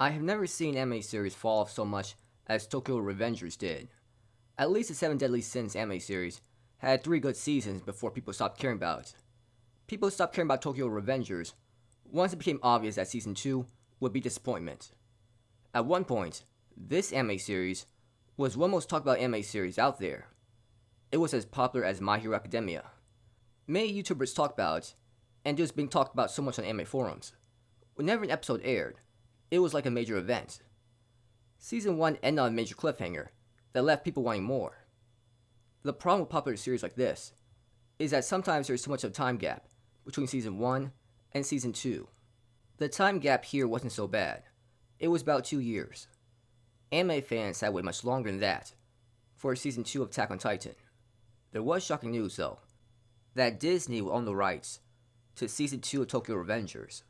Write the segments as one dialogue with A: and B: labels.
A: I have never seen an anime series fall off so much as Tokyo Revengers did. At least the Seven Deadly Sins anime series had 3 good seasons before people stopped caring about it. People stopped caring about Tokyo Revengers once it became obvious that season 2 would be disappointment. At one point, this anime series was one most talked about anime series out there. It was as popular as My Hero Academia. Many YouTubers talked about it, and it was being talked about so much on anime forums. Whenever an episode aired, it was like a major event. Season 1 ended on a major cliffhanger that left people wanting more. The problem with popular series like this is that sometimes there's so much of a time gap between Season 1 and Season 2. The time gap here wasn't so bad. It was about 2 years. Anime fans had waited much longer than that for Season 2 of Attack on Titan. There was shocking news, though, that Disney will own the rights to Season 2 of Tokyo Revengers,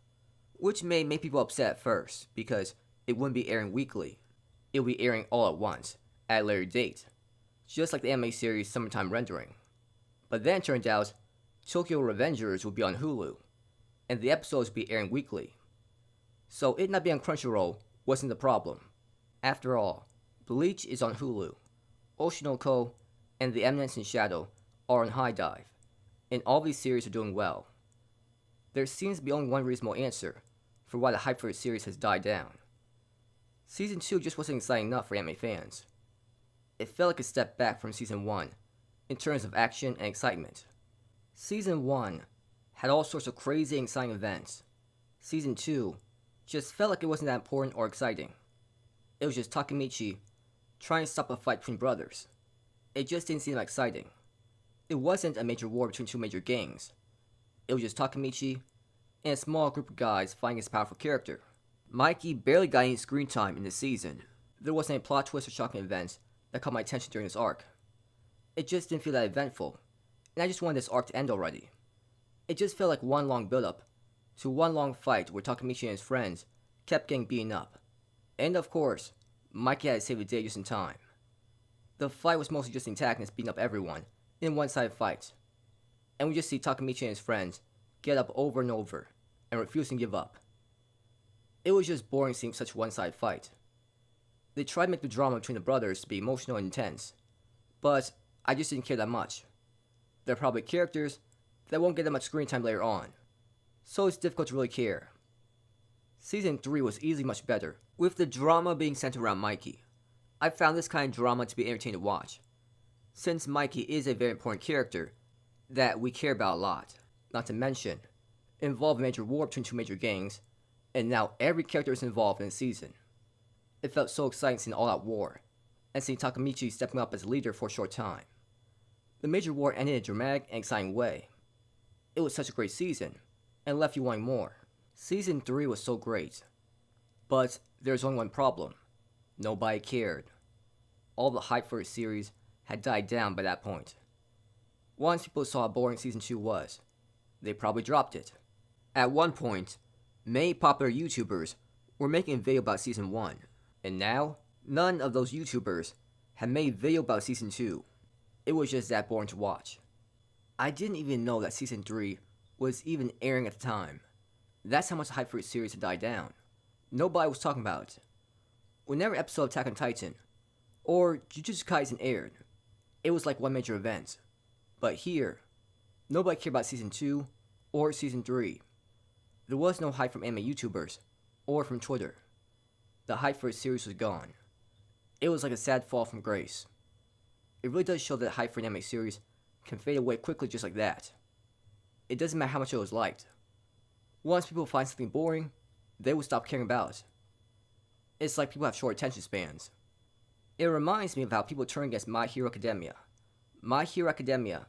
A: which may make people upset at first because it wouldn't be airing weekly. It would be airing all at once, at a later date, just like the anime series Summertime Rendering. But then it turned out Tokyo Revengers would be on Hulu, and the episodes would be airing weekly. So it not being on Crunchyroll wasn't the problem. After all, Bleach is on Hulu, Oshinoko and The Eminence in Shadow are on High Dive, and all these series are doing well. There seems to be only one reasonable answer for why the hype for the series has died down. Season 2 just wasn't exciting enough for anime fans. It felt like a step back from Season 1 in terms of action and excitement. Season 1 had all sorts of crazy and exciting events. Season 2 just felt like it wasn't that important or exciting. It was just Takemichi trying to stop a fight between brothers. It just didn't seem exciting. It wasn't a major war between 2 major gangs. It was just Takemichi and a small group of guys fighting his powerful character. Mikey barely got any screen time in this season. There wasn't any plot twists or shocking events that caught my attention during this arc. It just didn't feel that eventful, and I just wanted this arc to end already. It just felt like one long build-up to one long fight where Takemichi and his friends kept getting beaten up. And of course, Mikey had to save the day just in time. The fight was mostly just antagonists beating up everyone in one-sided fights, and we just see Takemichi and his friends get up over and over and refusing to give up. It was just boring seeing such a one-sided fight. They tried to make the drama between the brothers to be emotional and intense, but I just didn't care that much. They're probably characters that won't get that much screen time later on, so it's difficult to really care. Season 3 was easily much better, with the drama being centered around Mikey. I found this kind of drama to be entertaining to watch, since Mikey is a very important character that we care about a lot, not to mention, involved a major war between 2 major gangs, and now every character is involved in the season. It felt so exciting seeing all-out war, and seeing Takemichi stepping up as leader for a short time. The major war ended in a dramatic and exciting way. It was such a great season, and left you wanting more. Season 3 was so great, but there's only one problem. Nobody cared. All the hype for the series had died down by that point. Once people saw how boring Season 2 was, they probably dropped it. At one point, many popular YouTubers were making a video about Season 1, and now, none of those YouTubers have made a video about Season 2. It was just that boring to watch. I didn't even know that Season 3 was even airing at the time. That's how much the hype for the series had died down. Nobody was talking about it. Whenever an episode of Attack on Titan or Jujutsu Kaisen aired, it was like one major event. But here, nobody cared about Season 2 or Season 3. There was no hype from anime YouTubers or from Twitter. The hype for the series was gone. It was like a sad fall from grace. It really does show that hype for an anime series can fade away quickly just like that. It doesn't matter how much it was liked. Once people find something boring, they will stop caring about it. It's like people have short attention spans. It reminds me of how people turn against My Hero Academia. My Hero Academia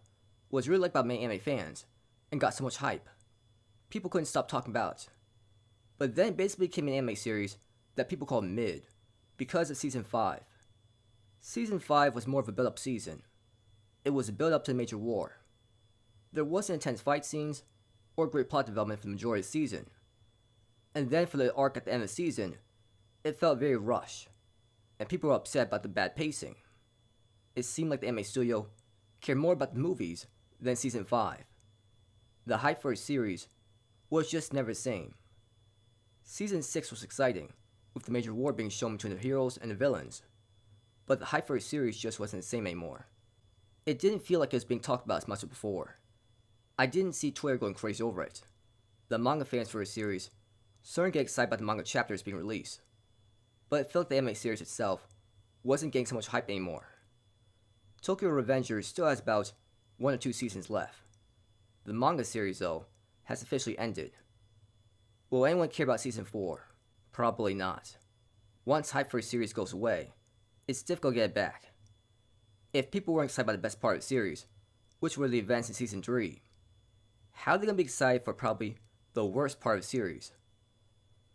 A: was really liked by many anime fans and got so much hype. People couldn't stop talking about it. But then it basically became an anime series that people called mid because of Season 5. Season 5 was more of a build-up season. It was a build-up to the major war. There wasn't intense fight scenes or great plot development for the majority of the season. And then for the arc at the end of the season, it felt very rushed, and people were upset about the bad pacing. It seemed like the anime studio cared more about the movies than Season 5. The hype for a series was just never the same. Season 6 was exciting, with the major war being shown between the heroes and the villains. But the hype for the series just wasn't the same anymore. It didn't feel like it was being talked about as much as before. I didn't see Twitter going crazy over it. The manga fans for the series started to get excited about the manga chapters being released, but it felt like the anime series itself wasn't getting so much hype anymore. Tokyo Revengers still has about 1 or 2 seasons left. The manga series, though, has officially ended. Will anyone care about Season 4? Probably not. Once hype for a series goes away, it's difficult to get it back. If people weren't excited about the best part of the series, which were the events in Season 3, how are they going to be excited for probably the worst part of the series?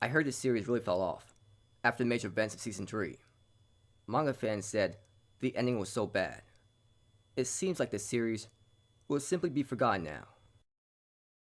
A: I heard the series really fell off after the major events of Season 3. Manga fans said the ending was so bad. It seems like the series will simply be forgotten now.